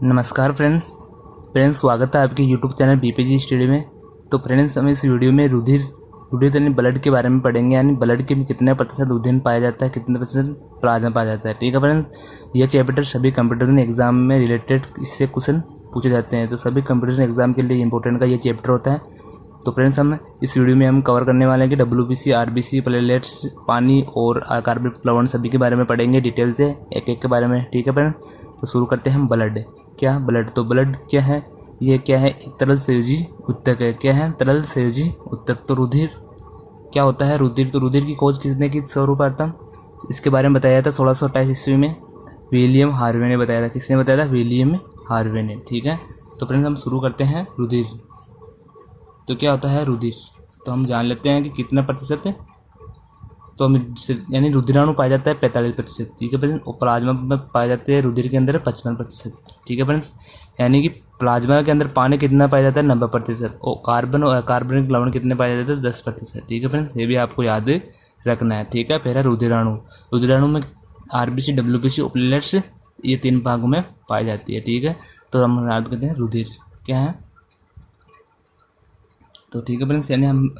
नमस्कार फ्रेंड्स स्वागत है आपके यूट्यूब चैनल बीपीजी स्टडी में। तो फ्रेंड्स हम इस वीडियो में रुधिर यानी ब्लड के बारे में पढ़ेंगे, यानी ब्लड के में कितने प्रतिशत रुधिर पाया जाता है, कितने प्रतिशत प्लाज्मा पाया जाता है। ठीक है फ्रेंड्स, यह चैप्टर सभी कंप्यूटर एग्जाम में रिलेटेड इससे क्वेश्चन पूछे जाते हैं, तो सभी कंप्यूटर एग्जाम के लिए इंपॉर्टेंट का ये चैप्टर होता है। तो फ्रेंड्स हम इस वीडियो में हम कवर करने वाले हैं कि WBC, RBC, प्लेटलेट्स, पानी और कार्बनिक प्लवण सभी के बारे में पढ़ेंगे डिटेल से एक एक के बारे में। ठीक है फ्रेंड्स, तो शुरू करते हैं हम ब्लड। क्या ब्लड, तो ब्लड क्या है, ये क्या है, एक तरल संयोजी उत्तक है। क्या है, तरल संयोजी उत्तक। तो रुधिर क्या होता है, रुधिर, तो रुधिर की खोज किसने की, सर्वप्रथम इसके बारे में बताया था 1628 ईस्वी में विलियम हार्वे ने बताया था। किसने बताया था, विलियम हार्वे ने। ठीक है, तो फ्रेंड्स हम शुरू करते हैं रुधिर। तो क्या होता है रुधिर, तो हम जान लेते हैं कि कितना प्रतिशत है। तो हम यानी रुधिराणु पाया जाता है 45%। ठीक है फ्रेंड्स, और प्लाज्मा में पाए जाते हैं रुधिर के अंदर 55%। ठीक है फ्रेंड्स, यानी कि प्लाज्मा के अंदर पानी कितना पाया जाता है 90%, और कार्बनिक लवण कितने पाए जाते हैं 10%। ठीक है फ्रेंड्स, ये भी आपको याद रखना है। ठीक है, फिर है रुधिराणु। रुधिराणु में RBC, WBC और प्लेटलेट्स ये 3 भागों में पाई जाती है। ठीक है, तो हम याद करते हैं रुधिर क्या है। तो ठीक है फ्रेंड्स, यानी हम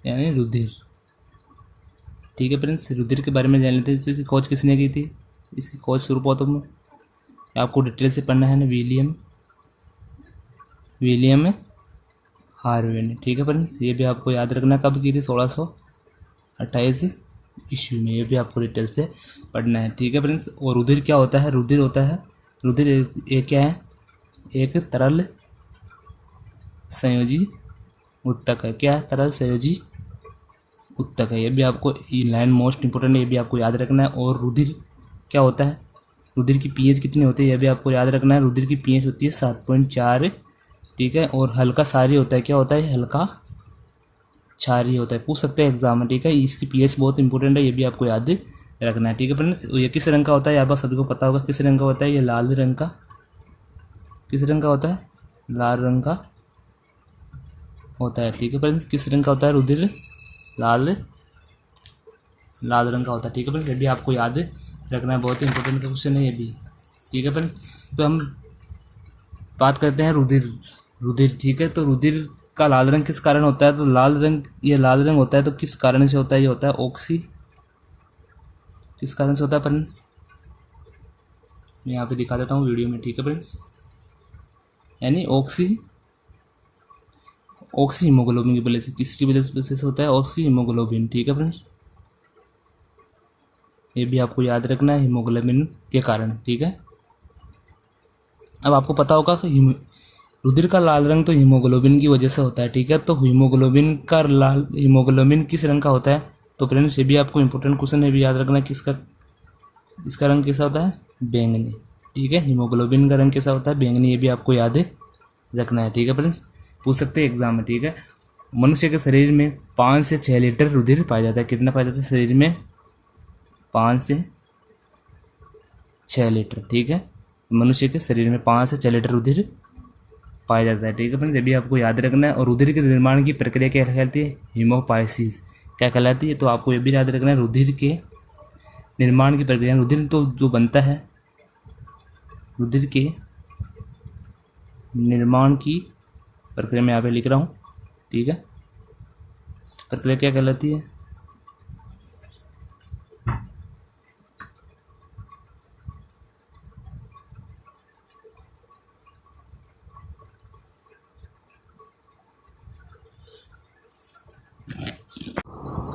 यानी रुधिर। ठीक है फ्रेंड्स, रुधिर के बारे में जान लेते हैं। इसकी खोज किसने की थी, इसकी खोज सर्वप्रथम में आपको डिटेल से पढ़ना है ना, विलियम हार्वे ने। ठीक है फ्रेंड्स, ये भी आपको याद रखना, कब की थी 1628 ईस्वी में, ये भी आपको डिटेल से पढ़ना है। ठीक है फ्रेंड्स, और रुधिर क्या होता है, रुधिर एक क्या है, एक तरल संयोजी उत्तक है। क्या है, तरल संयोजी उत्तक है। ये भी आपको लाइन मोस्ट इंपोर्टेंट है, ये भी आपको याद रखना है। और रुधिर क्या होता है, रुधिर की pH कितनी होती है, ये भी आपको याद रखना है। रुधिर की pH होती है 7.4। ठीक है, और हल्का क्षारीय होता है। क्या होता है, हल्का क्षारीय होता है, पूछ सकते हैं एग्जाम में। ठीक है, इसकी pH बहुत इंपॉर्टेंट है, ये भी आपको याद रखना है। ठीक है फ्रेंड्स, ये किस रंग का होता है, यहाँ पर सभी को पता होगा किस रंग का होता है, ये लाल रंग का। किस रंग का होता है, लाल रंग का होता है। ठीक है फ्रेंड्स, किस रंग का होता है रुधिर, लाल रंग का होता है। ठीक है फ्रेंड्स, ये भी आपको याद रखना है, बहुत ही इंपॉर्टेंट क्वेश्चन है ये भी। ठीक है फ्रेंड्स, तो हम बात करते हैं रुधिर। ठीक है, तो रुधिर का लाल रंग किस कारण होता है, तो ये लाल रंग होता है तो किस कारण से होता है, ये होता है किस कारण से होता है फ्रेंड्स, मैं यहाँ पे दिखा देता हूँ वीडियो में। ठीक है फ्रेंड्स, यानी ऑक्सी हीमोग्लोबिन की वजह से, किसकी वजह से होता है, ऑक्सी हीमोग्लोबिन। ठीक है फ्रेंड्स, ये भी आपको याद रखना है, हीमोग्लोबिन के कारण। ठीक है, अब आपको पता होगा कि रुधिर का लाल रंग तो हीमोग्लोबिन की वजह से होता है। ठीक है, तो हीमोग्लोबिन किस रंग का होता है, तो फ्रेंड्स ये भी आपको इंपॉर्टेंट क्वेश्चन है, भी याद रखना है कि इसका रंग कैसा होता है, बैंगनी। ठीक है, हीमोग्लोबिन का रंग कैसा होता है, बैंगनी, ये भी आपको याद रखना है। ठीक है फ्रेंड्स, पूछ सकते हैं एग्जाम में। ठीक है, मनुष्य के शरीर में 5 से 6 लीटर रुधिर पाया जाता है। कितना पाया जाता है शरीर में, 5 से 6 लीटर। ठीक है, मनुष्य के शरीर में 5 से 6 लीटर रुधिर पाया जाता है। ठीक है फ्रेंड्स, ये भी आपको याद रखना है। और रुधिर के निर्माण की प्रक्रिया क्या कहलाती है, हीमोपाइसिस। क्या कहलाती है, तो आपको ये भी याद रखना है, रुधिर के निर्माण की प्रक्रिया, रुधिर तो जो बनता है, रुधिर के निर्माण की प्रक्रिया मैं यहाँ पे लिख रहा हूँ। ठीक है, प्रक्रिया क्या कहलाती है,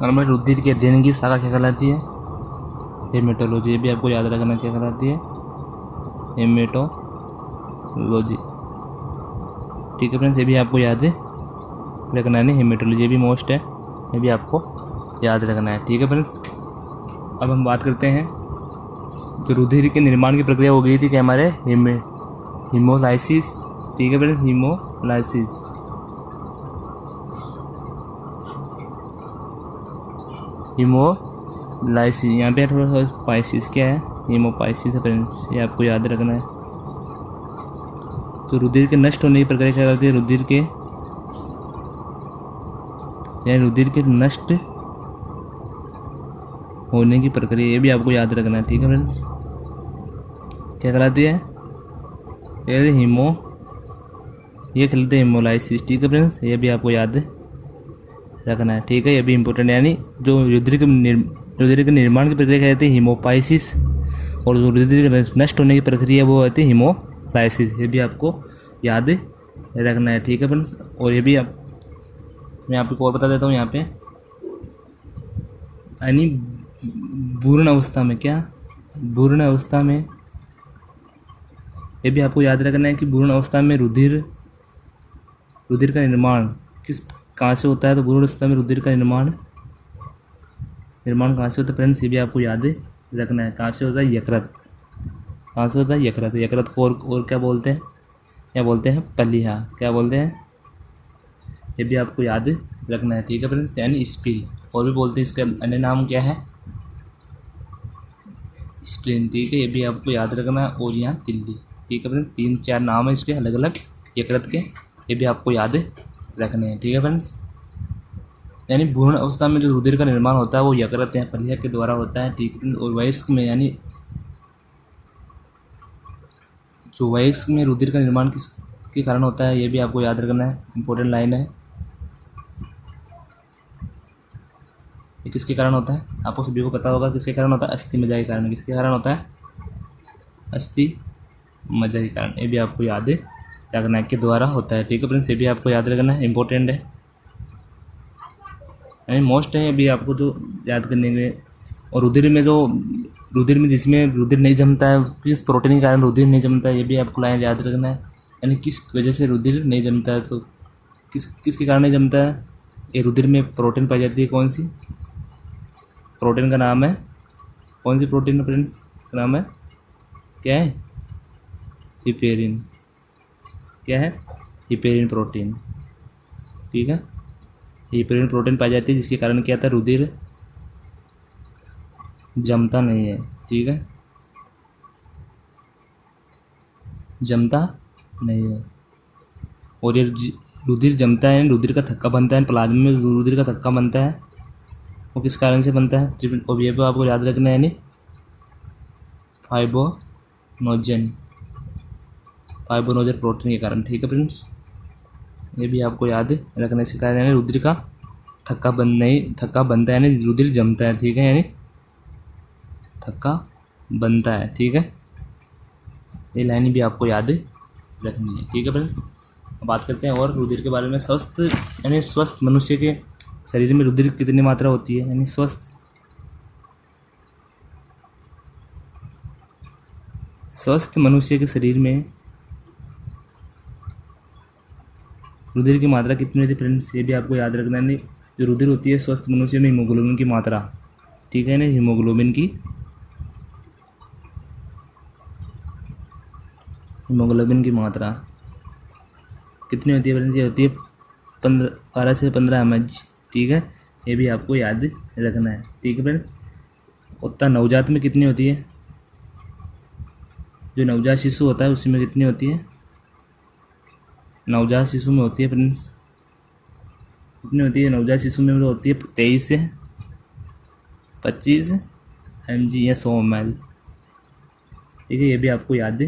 और रुधिर के अध्ययन की शाखा क्या कहलाती है, हेमेटोलॉजी। ये भी आपको याद रखना क्या कहलाती है, हेमेटोलॉजी। ठीक है फ्रेंड्स, ये भी आपको याद रखना है, नहीं हेमेटोलॉजी भी मोस्ट है, ये भी आपको याद रखना है। ठीक है फ्रेंड्स, अब हम बात करते हैं जो रुधिर के निर्माण की प्रक्रिया हो गई थी, क्या हमारे हीमोलाइसिस। ठीक है फ्रेंड्स, हीमोलाइसिस। यहाँ पे थोड़ा सा पाइसिस क्या है, हीमोपाइसिस है फ्रेंड्स, ये आपको याद रखना है। तो रुधिर के नष्ट होने की प्रक्रिया क्या होती है, रुधिर के नष्ट होने की प्रक्रिया, ये भी आपको याद रखना है। ठीक है फ्रेंड्स, क्या कहलाती है? ये हीमो, ये कहलाते हैं हीमोलाइसिस। ठीक है फ्रेंड्स, ये भी आपको याद रखना है। ठीक है, ये भी इंपॉर्टेंट, यानी जो रुधिर के निर्माण की प्रक्रिया कहते हैं हीमोपाइसिस, और जो रुधिर के नष्ट होने की प्रक्रिया वो होती है हीमोलाइसिस। ये भी आपको याद रखना है। ठीक है फ्रेंड्स, और ये भी मैं आपको और बता देता हूँ यहाँ पे, यानी भ्रूण अवस्था में, क्या भ्रूण अवस्था में, ये भी आपको याद रखना है कि भ्रूण अवस्था में रुधिर का निर्माण कहाँ से होता है? तो भ्रूण अवस्था में रुधिर का निर्माण कहाँ से होता है फ्रेंड्स? ये भी आपको याद रखना है। कहाँ से होता है? यकृत। कहाँ से होता है? यकृत। यकृत को और क्या बोलते हैं? क्या बोलते हैं? पलिहा। क्या बोलते हैं? ये भी आपको याद रखना है। ठीक है फ्रेंड्स, यानी स्पील, और भी बोलते हैं, इसका अन्य नाम क्या है? स्प्लीन। ठीक है, ये भी आपको याद रखना है, और यहाँ तिल्ली। ठीक है फ्रेंड्स, 3-4 नाम है इसके अलग अलग यकृत के, ये भी आपको याद रखने हैं। ठीक है फ्रेंड्स, यानी भ्रूण अवस्था में जो रुधिर का निर्माण होता है वो यकृत या पलिया के द्वारा होता है। ठीक है, और वयस्क में, यानी जो वयस्क में रुधिर का निर्माण किसके कारण होता है, ये भी आपको याद रखना है, इंपॉर्टेंट लाइन है। ये किसके कारण होता है? आपको सभी को पता होगा किसके कारण होता है? अस्थि मज्जा के कारण। किसके कारण होता है? अस्थि मज्जा के कारण। ये भी आपको याद रखना है, के द्वारा होता है। ठीक है फ्रेंड्स, ये भी आपको याद रखना है, इंपॉर्टेंट है, यानी मोस्ट है, ये भी आपको जो याद करने में। और रुधिर में जिसमें रुधिर नहीं जमता है, किस प्रोटीन के कारण रुधिर नहीं जमता है, ये भी आपको लाइन याद रखना है, यानी किस वजह से रुधिर नहीं जमता है, तो किसके कारण नहीं जमता है? ये रुधिर में प्रोटीन पाई जाती है, कौन सी प्रोटीन का नाम है? कौन सी प्रोटीन फ्रेंड्स का नाम है? क्या है? हिपेरिन। क्या है? Heparin protein. ठीक है, हिपेरिन प्रोटीन पाई जाती है, जिसके कारण क्या था? रुधिर जमता नहीं है। ठीक है, जमता नहीं है, और ये रुधिर जमता है, रुधिर का थक्का बनता है, प्लाज्मा में रुधिर का थक्का बनता है, वो किस कारण से बनता है? और ये भी आपको याद रखना है, यानी फाइब्रोनोजन प्रोटीन के कारण। ठीक है फ्रेंड्स, ये भी आपको याद रखना है, इसके कारण यानी रुधिर का थक्का बनता है, यानी रुधिर जमता है। ठीक है, यानी थक्का बनता है। ठीक है, ये लाइन भी आपको याद रखनी है। ठीक है फ्रेंड्स, बात करते हैं और रुधिर के बारे में। स्वस्थ मनुष्य के शरीर में रुधिर कितनी मात्रा होती है? यानी स्वस्थ मनुष्य के शरीर में रुधिर की मात्रा कितनी होती है फ्रेंड्स? ये भी आपको याद रखना है, जो रुधिर होती है स्वस्थ मनुष्य में, हीमोग्लोबिन की मात्रा। ठीक है ना, हीमोग्लोबिन की मात्रा कितनी होती है फ्रेंड्स? ये होती है 12 से 15 mg। ठीक है, ये भी आपको याद रखना है। ठीक है फ्रेंड्स, उत्तर नवजात में कितनी होती है? जो नवजात शिशु होता है उसी में कितनी होती है? नवजात शिशु में होती है फ्रेंड्स, कितनी होती है? नवजात शिशु में होती है 23 से 25 mg या 100 ml। ठीक है, ये भी आपको याद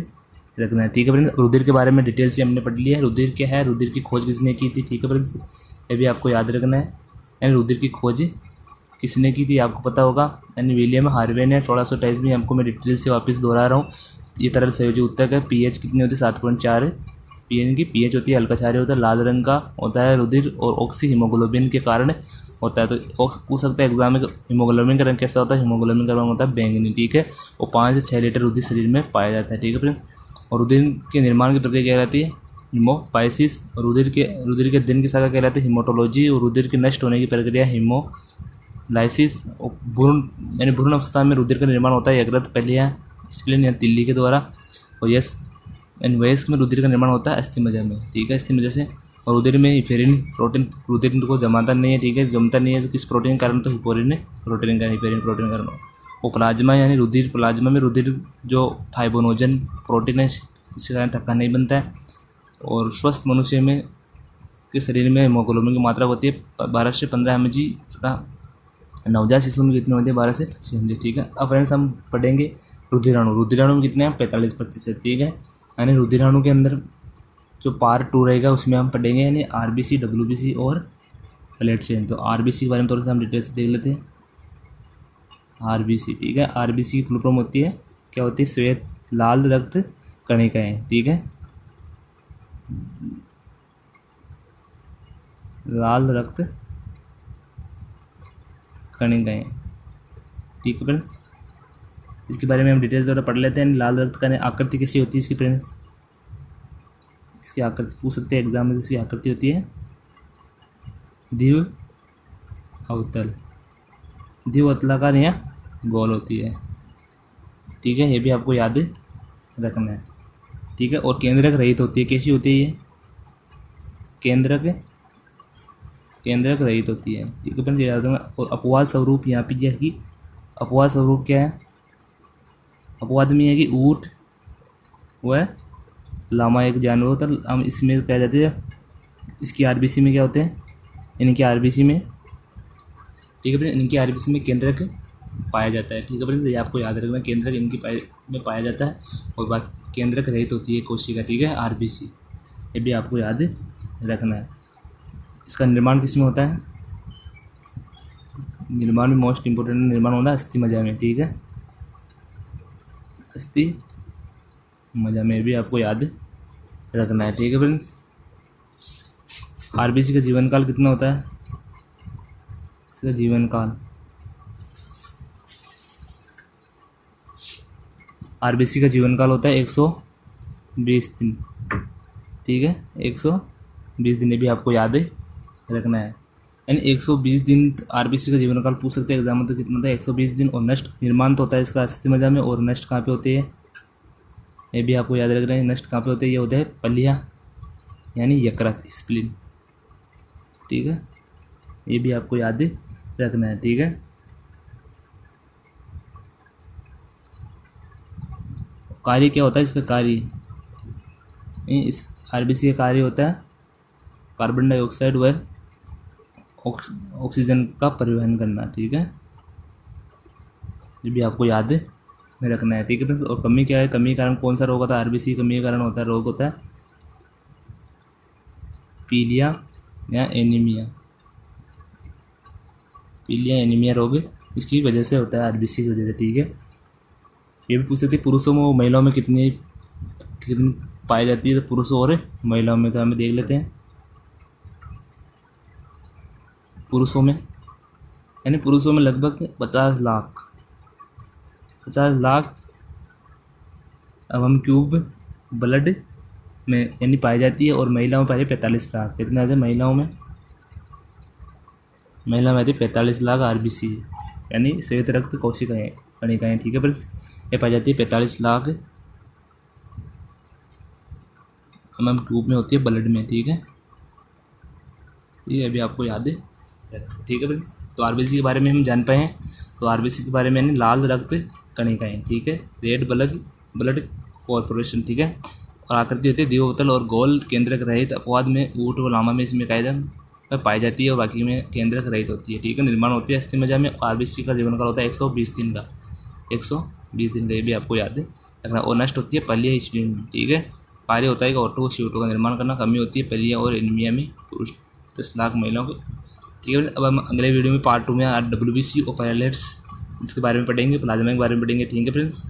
रखना है। ठीक है फ्रेंड्स, रुधिर के बारे में डिटेल से हमने पढ़ लिया है। रुधिर क्या है, रुधिर की खोज किसने की थी? ठीक है फ्रेंड्स, ये भी आपको याद रखना है, यानी रुधिर की खोज किसने की थी आपको पता होगा, यानी विलियम हार्वे ने 1628 में। आपको मैं डिटेल से वापस दोहरा रहा हूँ। ये तरल संयोजी उत्तक है। पीएच कितनी होती है? 7.4 पीएन की पीएच होती है। हल्का क्षारीय होता है, लाल रंग का होता है रुधिर, और ऑक्सी हीमोग्लोबिन के कारण होता है। तो पूछ सकता है एग्जाम में, हीमोग्लोबिन का रंग कैसा होता है? हीमोग्लोबिन का रंग होता है बैंगनी। ठीक है, और 5 से 6 लीटर रुधिर शरीर में पाया जाता है। ठीक है फ्रेंड, और रुधिर के निर्माण की प्रक्रिया क्या रहती है? हीमोपाइसिस। और रुधिर के दिन की शाखा कहलाती है हीमोटोलॉजी। और रुधिर के नष्ट होने की प्रक्रिया हीमोलाइसिस। और भ्रूण अवस्था में रुधिर का निर्माण होता है यकृत, पलिया, स्प्लीन या तिल्ली के द्वारा। और वयस्क में रुधिर का निर्माण होता है अस्थि मज्जा में। ठीक है, अस्थि मज्जा से। और रुधिर में हिपेरिन प्रोटीन रुधिर को जमाता नहीं है। ठीक है, जमता नहीं है, तो किस प्रोटीन के कारण? तो हिपेरिन प्रोटीन का कारण। और प्लाज्मा, यानी प्लाज्मा में रुधिर जो फाइब्रोनोजन प्रोटीन है, जिसके कारण थक्का नहीं बनता है। और स्वस्थ मनुष्य में के शरीर में हीमोग्लोबिन की मात्रा होती है 12 से 15 mg नवजात शिशु में कितने होते हैं 12 से 25 घंटे, ठीक है। अब फ्रेंड्स हम पढ़ेंगे रुधिराणु में कितने हैं 45%, ठीक है। यानी रुधिराणु के अंदर जो पार्ट 2 रहेगा उसमें हम पढ़ेंगे यानी आरबीसी, डब्ल्यूबीसी और प्लेट चेन। तो आरबीसी के बारे में थोड़ा सा हम डिटेल्स देख लेते हैं। आरबीसी, ठीक है। आरबीसी की फुल फॉर्म होती है, क्या होती है, श्वेत लाल रक्त कणिकाएं, ठीक है। लाल रक्त कणिकाएं, ठीक है फ्रेंड्स। इसके बारे में हम डिटेल्स थोड़ा पढ़ लेते हैं। लाल रक्त कणिका आकृति कैसी होती है इसकी फ्रेंड्स, इसकी आकृति पूछ सकते हैं एग्जाम में। इसकी आकृति होती है द्विव अवतल, द्विव अवतलाकार या गोल होती है, ठीक है। ये भी आपको याद रखना है, ठीक है। और केंद्रक रहित होती है, कैसी होती है ये, केंद्रक रहित होती है, ठीक है फ्रेंड्स, याद रखना। और अपवाद स्वरूप यहाँ पे यह कि अपवाद स्वरूप क्या है, अपवाद में है कि ऊँट व लामा एक जानवर होता है। हम इसमें क्या जाते हैं, इसकी आरबीसी में क्या होते हैं, इनकी आरबीसी में, ठीक है फ्रेंड, इनकी आरबीसी में केंद्रक पाया जाता है, ठीक है फ्रेंड। ये आपको याद रखना, केंद्रक इनकी में पाया जाता है और बाकी केंद्रक रहित होती है कोशिका, ठीक है, आरबीसी। ये भी आपको याद रखना है। इसका निर्माण किस में होता है, निर्माण में मोस्ट इम्पोर्टेंट निर्माण होता है अस्थि मज्जा में, ठीक है, अस्थि मज्जा में भी आपको याद रखना है, ठीक है फ्रेंड्स। आरबीसी का जीवन काल कितना होता है, इसका जीवन काल, आरबीसी का जीवन काल होता है 120 दिन, ठीक है, 120 दिन। ये भी आपको याद रखना है। यानी 120 दिन आरबीसी का जीवन काल पूछ सकते हैं एग्जाम में, तो कितना होता है 120 दिन। और नष्ट निर्माण तो होता है इसका अस्थि मज्जा में, और नष्ट कहाँ पे होते हैं, ये भी आपको याद रखना है। नष्ट कहाँ पे होते हैं, ये होते हैं पलिया यानी यकृत, स्प्लीन, ठीक है। ये भी आपको याद रखना है, ठीक है। कार्य क्या होता है इसका, कार्य इस आरबीसी का कार्य होता है कार्बन डाइऑक्साइड व ऑक्सीजन का परिवहन करना, ठीक है। ये भी आपको याद रखना है, ठीक है फ्रेंड्स। और कमी क्या है, कमी के कारण कौन सा रोग होता है, आरबीसी कमी के कारण होता है, रोग होता है पीलिया या एनीमिया, पीलिया एनीमिया रोग इसकी वजह से होता है, आरबीसी की वजह से, ठीक है। ये भी पूछ सकते हैं पुरुषों में और महिलाओं में कितनी पाई जाती है, तो पुरुषों और महिलाओं में, तो हमें देख लेते हैं। पुरुषों में यानी पुरुषों में लगभग 50 लाख क्यूब ब्लड में यानी पाई जाती है, और महिलाओं में पाई जाती है 45 लाख। कितने आते हैं महिलाओं में, आती है 45 लाख आरबीसी यानी श्वेत रक्त कोशिकाएं कणिकाएं, ठीक है फ्रेंड्स। ये पाई जाती है 45 लाख क्यूब में होती है ब्लड में, ठीक है। ये अभी आपको याद है, ठीक है फ्रेंड्स। तो आरबीसी के बारे में हम जान पाए हैं। तो आरबीसी के बारे में यानी लाल रक्त कणिकाएं, ठीक है, रेड ब्लड कॉर्पोरेशन, ठीक है। और आकृति होती है द्विअवतल और गोल, केंद्रक रहित। अपवाद में ऊँट और लामा में इसमें कायदा पाई जाती है और बाकी में केंद्रक रहित होती है, ठीक है। निर्माण होती है अस्थि मज्जा में। आरबीसी का जीवन काल होता है 120 दिन का, 120 दिन का, ये भी आपको याद रखना। और नष्ट होती है पलिया स्प्लीन में, ठीक है। कार्य होता है कि ऑटो CO2 का निर्माण करना। कमी होती है पलिया और एनीमिया में पुरुष 10 लाख महिलाओं को, ठीक है। अब हम अगले वीडियो में पार्ट 2 में डब्ल्यूबीसी और प्लेटलेट्स इसके बारे में पढ़ेंगे, प्लाज्मा के बारे में पढ़ेंगे, ठीक है फ्रेंड्स।